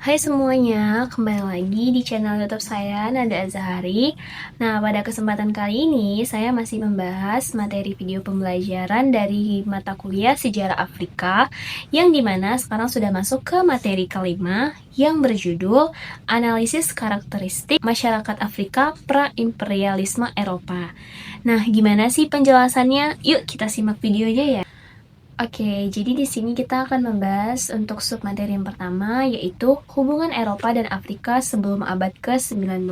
Hai semuanya, kembali lagi di channel YouTube saya, Nada Azahari. Nah, pada kesempatan kali ini saya masih membahas materi video pembelajaran dari mata kuliah Sejarah Afrika, yang dimana sekarang sudah masuk ke materi kelima yang berjudul Analisis Karakteristik Masyarakat Afrika Pra-Imperialisme Eropa. Nah, gimana sih penjelasannya? Yuk kita simak videonya ya. Oke, jadi di sini kita akan membahas untuk submateri yang pertama, yaitu hubungan Eropa dan Afrika sebelum abad ke-19.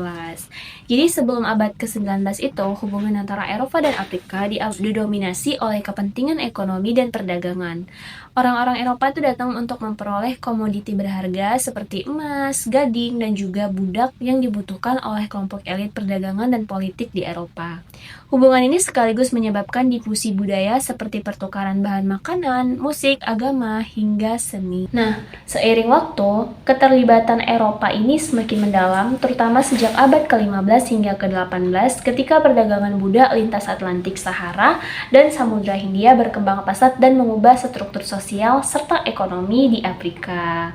Jadi sebelum abad ke-19 itu, hubungan antara Eropa dan Afrika didominasi oleh kepentingan ekonomi dan perdagangan. Orang-orang Eropa itu datang untuk memperoleh komoditi berharga seperti emas, gading, dan juga budak yang dibutuhkan oleh kelompok elit perdagangan dan politik di Eropa. Hubungan ini sekaligus menyebabkan difusi budaya seperti pertukaran bahan makanan, musik, agama, hingga seni. Nah, seiring waktu, keterlibatan Eropa ini semakin mendalam, terutama sejak abad ke-15 hingga ke-18 ketika perdagangan budak lintas Atlantik Sahara dan Samudra Hindia berkembang pesat dan mengubah struktur sosial serta ekonomi di Afrika.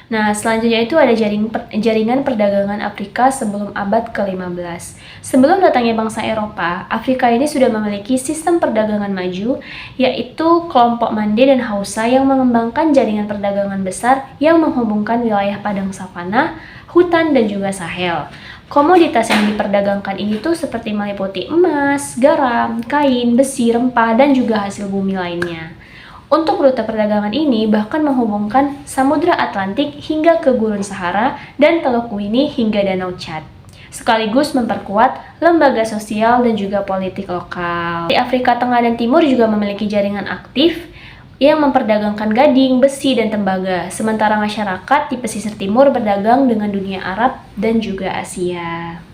Nah, selanjutnya itu ada jaringan perdagangan Afrika sebelum abad ke-15. Sebelum datangnya bangsa Eropa, Afrika ini sudah memiliki sistem perdagangan maju, yaitu kelompok Mande dan Hausa yang mengembangkan jaringan perdagangan besar yang menghubungkan wilayah padang savana, hutan, dan juga Sahel. Komoditas yang diperdagangkan ini tuh seperti meliputi emas, garam, kain, besi, rempah, dan juga hasil bumi lainnya. Untuk rute perdagangan ini bahkan menghubungkan Samudra Atlantik hingga ke Gurun Sahara dan Teluk Wini hingga Danau Chad, sekaligus memperkuat lembaga sosial dan juga politik lokal. Di Afrika Tengah dan Timur juga memiliki jaringan aktif yang memperdagangkan gading, besi, dan tembaga, sementara masyarakat di pesisir timur berdagang dengan dunia Arab dan juga Asia.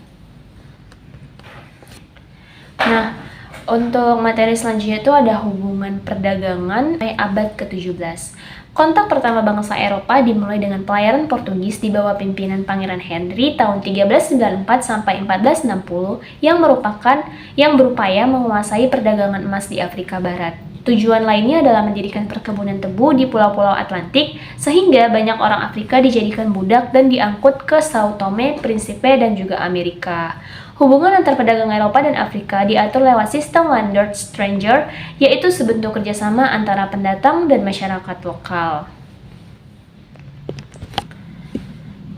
Nah, untuk materi selanjutnya itu ada hubungan perdagangan abad ke-17. Kontak pertama bangsa Eropa dimulai dengan pelayaran Portugis di bawah pimpinan Pangeran Henry tahun 1394 sampai 1460 yang berupaya menguasai perdagangan emas di Afrika Barat. Tujuan lainnya adalah mendirikan perkebunan tebu di pulau-pulau Atlantik sehingga banyak orang Afrika dijadikan budak dan diangkut ke Sao Tome, Principe, dan juga Amerika. Hubungan antar pedagang Eropa dan Afrika diatur lewat sistem landlord-stranger, yaitu sebentuk kerjasama antara pendatang dan masyarakat lokal.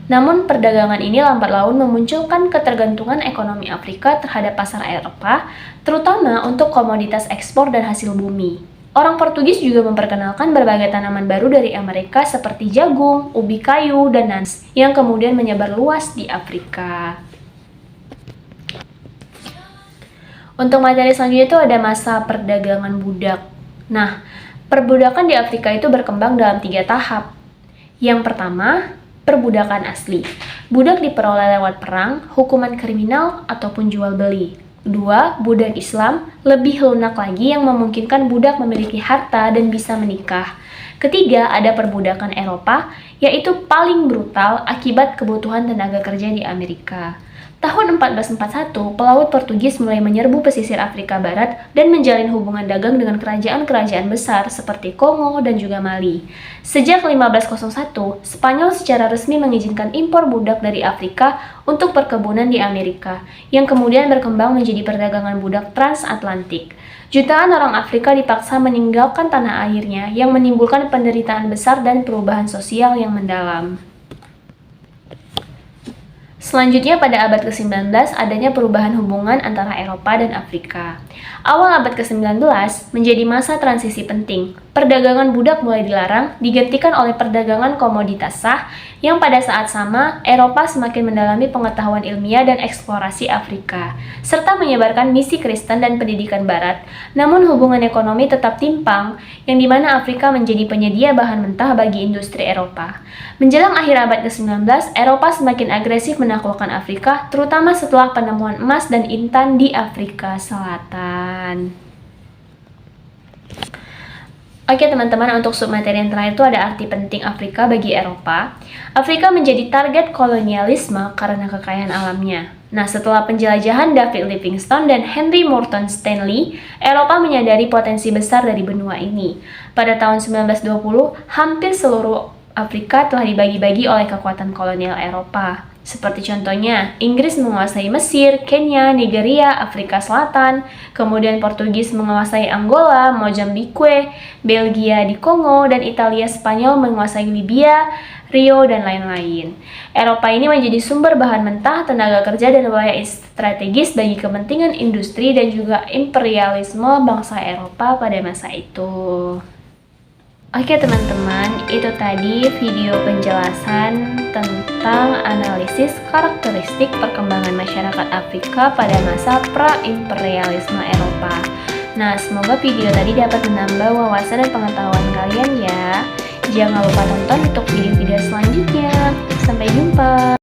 Namun, perdagangan ini lambat laun memunculkan ketergantungan ekonomi Afrika terhadap pasar Eropa, terutama untuk komoditas ekspor dan hasil bumi. Orang Portugis juga memperkenalkan berbagai tanaman baru dari Amerika seperti jagung, ubi kayu, dan nans, yang kemudian menyebar luas di Afrika. Untuk materi selanjutnya itu ada masa perdagangan budak. Nah, perbudakan di Afrika itu berkembang dalam 3 tahap. Yang pertama, perbudakan asli. Budak diperoleh lewat perang, hukuman kriminal, ataupun jual beli. Kedua, budak Islam, lebih lunak lagi yang memungkinkan budak memiliki harta dan bisa menikah. Ketiga, ada perbudakan Eropa, yaitu paling brutal akibat kebutuhan tenaga kerja di Amerika. Tahun 1441, pelaut Portugis mulai menyerbu pesisir Afrika Barat dan menjalin hubungan dagang dengan kerajaan-kerajaan besar seperti Kongo dan juga Mali. Sejak 1501, Spanyol secara resmi mengizinkan impor budak dari Afrika untuk perkebunan di Amerika, yang kemudian berkembang menjadi perdagangan budak transatlantik. Jutaan orang Afrika dipaksa meninggalkan tanah airnya yang menimbulkan penderitaan besar dan perubahan sosial yang mendalam. Selanjutnya pada abad ke-19 adanya perubahan hubungan antara Eropa dan Afrika. Awal abad ke-19 menjadi masa transisi penting. Perdagangan budak mulai dilarang, digantikan oleh perdagangan komoditas sah, yang pada saat sama Eropa semakin mendalami pengetahuan ilmiah dan eksplorasi Afrika, serta menyebarkan misi Kristen dan pendidikan Barat. Namun hubungan ekonomi tetap timpang, yang dimana Afrika menjadi penyedia bahan mentah bagi industri Eropa. Menjelang akhir abad ke-19, Eropa semakin agresif menaklukkan Afrika, terutama setelah penemuan emas dan intan di Afrika Selatan. Oke teman-teman, untuk submateri yang terakhir itu ada arti penting Afrika bagi Eropa. Afrika menjadi target kolonialisme karena kekayaan alamnya. Nah, setelah penjelajahan David Livingstone dan Henry Morton Stanley, Eropa menyadari potensi besar dari benua ini. Pada tahun 1920, hampir seluruh Afrika telah dibagi-bagi oleh kekuatan kolonial Eropa. Seperti contohnya, Inggris menguasai Mesir, Kenya, Nigeria, Afrika Selatan, kemudian Portugis menguasai Angola, Mozambikwe, Belgia di Kongo, dan Italia Spanyol menguasai Libya, Rio, dan lain-lain. Eropa ini menjadi sumber bahan mentah, tenaga kerja, dan wilayah strategis bagi kepentingan industri dan juga imperialisme bangsa Eropa pada masa itu. Oke teman-teman, itu tadi video penjelasan tentang analisis karakteristik perkembangan masyarakat Afrika pada masa pra-imperialisme Eropa. Nah, semoga video tadi dapat menambah wawasan dan pengetahuan kalian ya. Jangan lupa tonton untuk video-video selanjutnya. Sampai jumpa!